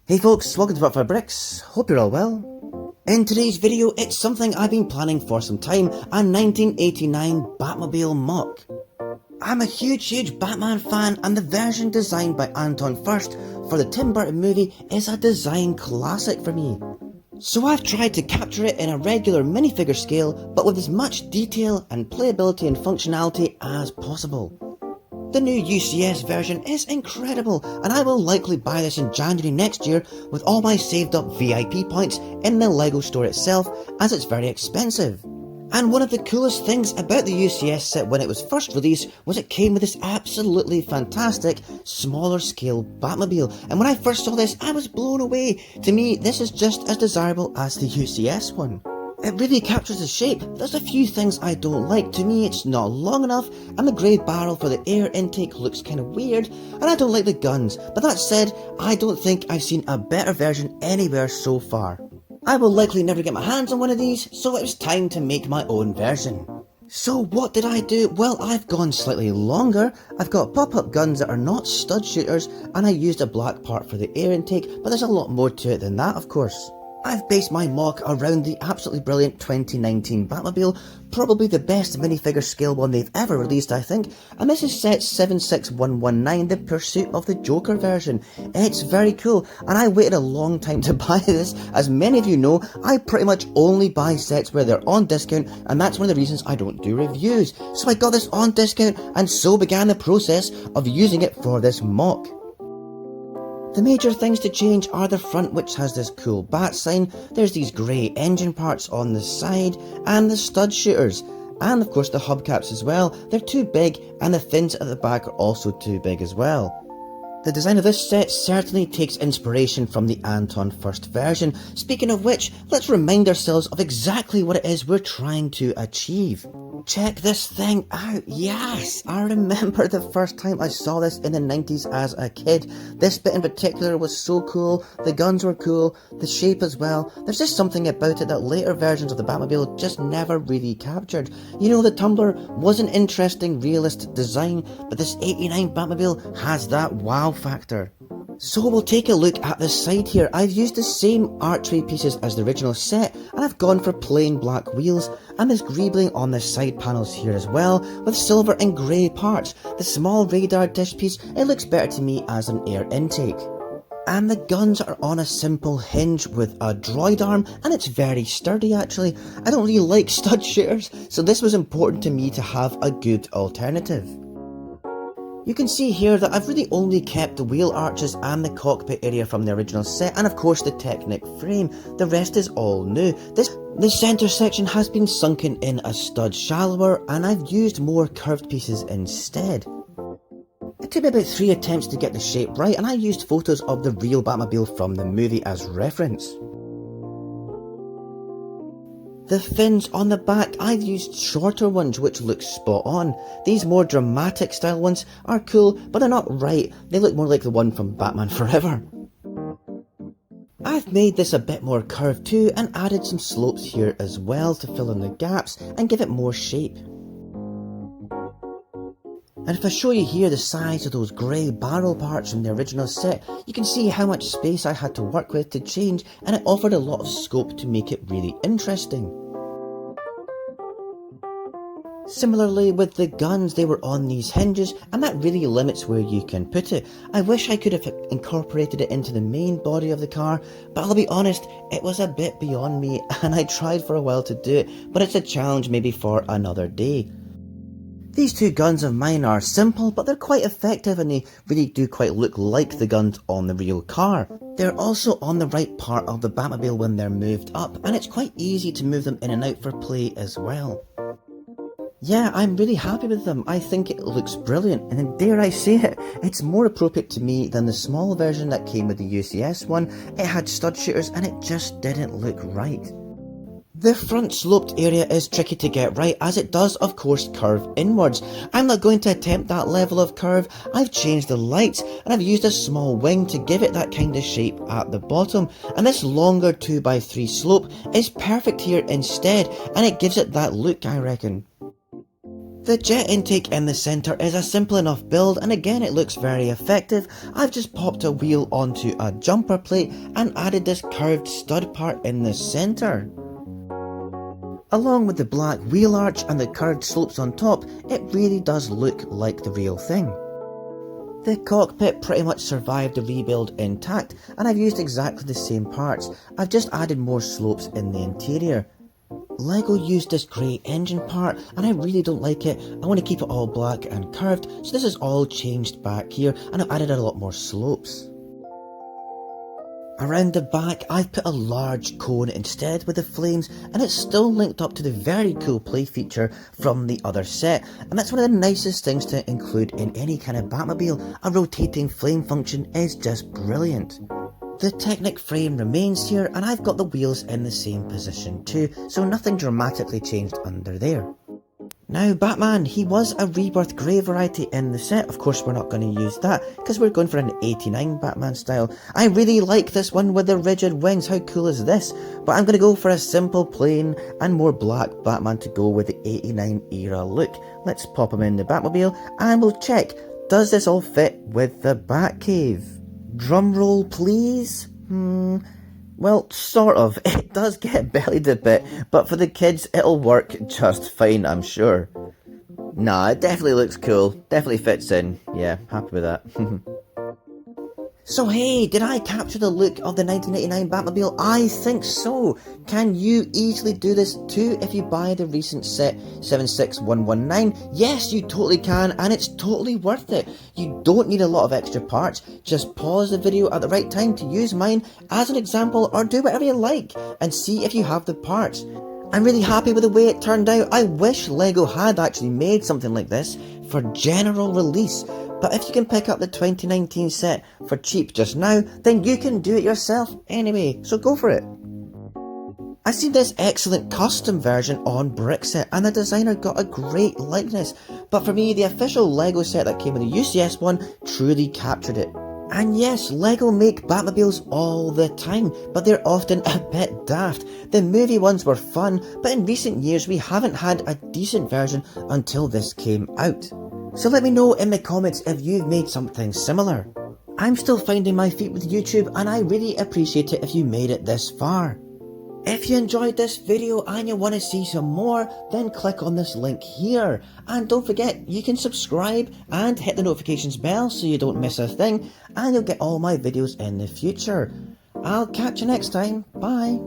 Hey folks, welcome to Butterfly Bricks. Hope you're all well. In today's video, it's something I've been planning for some time, a 1989 Batmobile MOC. I'm a huge Batman fan, and the version designed by Anton Furst for the Tim Burton movie is a design classic for me. So I've tried to capture it in a regular minifigure scale, but with as much detail and playability and functionality as possible. The new UCS version is incredible, and I will likely buy this in January next year with all my saved up VIP points in the LEGO store itself, as it's very expensive. And one of the coolest things about the UCS set when it was first released was it came with this absolutely fantastic, smaller scale Batmobile, and when I first saw this I was blown away. To me, this is just as desirable as the UCS one. It really captures the shape. There's a few things I don't like. To me, it's not long enough, and the grey barrel for the air intake looks kind of weird, and I don't like the guns. But that said, I don't think I've seen a better version anywhere so far. I will likely never get my hands on one of these, so it was time to make my own version. So what did I do? Well, I've gone slightly longer. I've got pop-up guns that are not stud shooters, and I used a black part for the air intake, but there's a lot more to it than that, of course. I've based my MOC around the absolutely brilliant 2019 Batmobile, probably the best minifigure scale one they've ever released, I think, and this is set 76119, the Pursuit of the Joker version. It's very cool, and I waited a long time to buy this. As many of you know, I pretty much only buy sets where they're on discount, and that's one of the reasons I don't do reviews. So I got this on discount, and so began the process of using it for this MOC. The major things to change are the front, which has this cool bat sign, there's these grey engine parts on the side, and the stud shooters, and of course the hubcaps as well. They're too big, and the fins at the back are also too big as well. The design of this set certainly takes inspiration from the Anton Furst version. Speaking of which, let's remind ourselves of exactly what it is we're trying to achieve. Check this thing out. Yes, I remember the first time I saw this in the 90s as a kid. This bit in particular was so cool, the guns were cool, the shape as well. There's just something about it that later versions of the Batmobile just never really captured. You know, the Tumbler was an interesting realist design, but this 89 Batmobile has that wow factor. So we'll take a look at the side here. I've used the same archway pieces as the original set, and I've gone for plain black wheels, and there's greebling on the side panels here as well, with silver and grey parts. The small radar dish piece, it looks better to me as an air intake. And the guns are on a simple hinge with a droid arm, and it's very sturdy actually. I don't really like stud shooters, so this was important to me to have a good alternative. You can see here that I've really only kept the wheel arches and the cockpit area from the original set, and of course the Technic frame. The rest is all new. The centre section has been sunken in a stud shallower, and I've used more curved pieces instead. It took me about 3 attempts to get the shape right, and I used photos of the real Batmobile from the movie as reference. The fins on the back, I've used shorter ones which look spot on. These more dramatic style ones are cool, but they're not right. They look more like the one from Batman Forever. I've made this a bit more curved too, and added some slopes here as well to fill in the gaps and give it more shape. And if I show you here the size of those grey barrel parts from the original set, you can see how much space I had to work with to change, and it offered a lot of scope to make it really interesting. Similarly with the guns, they were on these hinges, and that really limits where you can put it. I wish I could have incorporated it into the main body of the car, but I'll be honest, it was a bit beyond me, and I tried for a while to do it, but it's a challenge maybe for another day. These two guns of mine are simple, but they're quite effective, and they really do quite look like the guns on the real car. They're also on the right part of the Batmobile when they're moved up, and it's quite easy to move them in and out for play as well. Yeah, I'm really happy with them. I think it looks brilliant, and dare I say it, it's more appropriate to me than the small version that came with the UCS one. It had stud shooters and it just didn't look right. The front sloped area is tricky to get right, as it does of course curve inwards. I'm not going to attempt that level of curve. I've changed the lights, and I've used a small wing to give it that kind of shape at the bottom, and this longer 2x3 slope is perfect here instead, and it gives it that look, I reckon. The jet intake in the centre is a simple enough build, and again it looks very effective. I've just popped a wheel onto a jumper plate and added this curved stud part in the centre. Along with the black wheel arch and the curved slopes on top, it really does look like the real thing. The cockpit pretty much survived the rebuild intact, and I've used exactly the same parts. I've just added more slopes in the interior. LEGO used this grey engine part and I really don't like it. I want to keep it all black and curved, so this is all changed back here and I've added a lot more slopes. Around the back I've put a large cone instead with the flames, and it's still linked up to the very cool play feature from the other set, and that's one of the nicest things to include in any kind of Batmobile. A rotating flame function is just brilliant. The Technic frame remains here, and I've got the wheels in the same position too, so nothing dramatically changed under there. Now Batman, he was a Rebirth Grey variety in the set. Of course we're not going to use that, because we're going for an 89 Batman style. I really like this one with the rigid wings, how cool is this? But I'm going to go for a simple plain and more black Batman to go with the 89 era look. Let's pop him in the Batmobile and we'll check, does this all fit with the Batcave? Drum roll please? Well, sort of. It does get bellied a bit, but for the kids it'll work just fine, I'm sure. Nah, it definitely looks cool. Definitely fits in. Yeah, happy with that. So hey, did I capture the look of the 1989 Batmobile? I think so. Can you easily do this too if you buy the recent set 76119? Yes, you totally can, and it's totally worth it. You don't need a lot of extra parts. Just pause the video at the right time to use mine as an example, or do whatever you like and see if you have the parts. I'm really happy with the way it turned out. I wish LEGO had actually made something like this for general release. But if you can pick up the 2019 set for cheap just now, then you can do it yourself anyway, so go for it. I've seen this excellent custom version on Brickset, and the designer got a great likeness, but for me the official LEGO set that came with the UCS one truly captured it. And yes, LEGO make Batmobiles all the time, but they're often a bit daft. The movie ones were fun, but in recent years we haven't had a decent version until this came out. So let me know in the comments if you've made something similar. I'm still finding my feet with YouTube, and I really appreciate it if you made it this far. If you enjoyed this video and you want to see some more, then click on this link here. And don't forget, you can subscribe and hit the notifications bell so you don't miss a thing, and you'll get all my videos in the future. I'll catch you next time. Bye.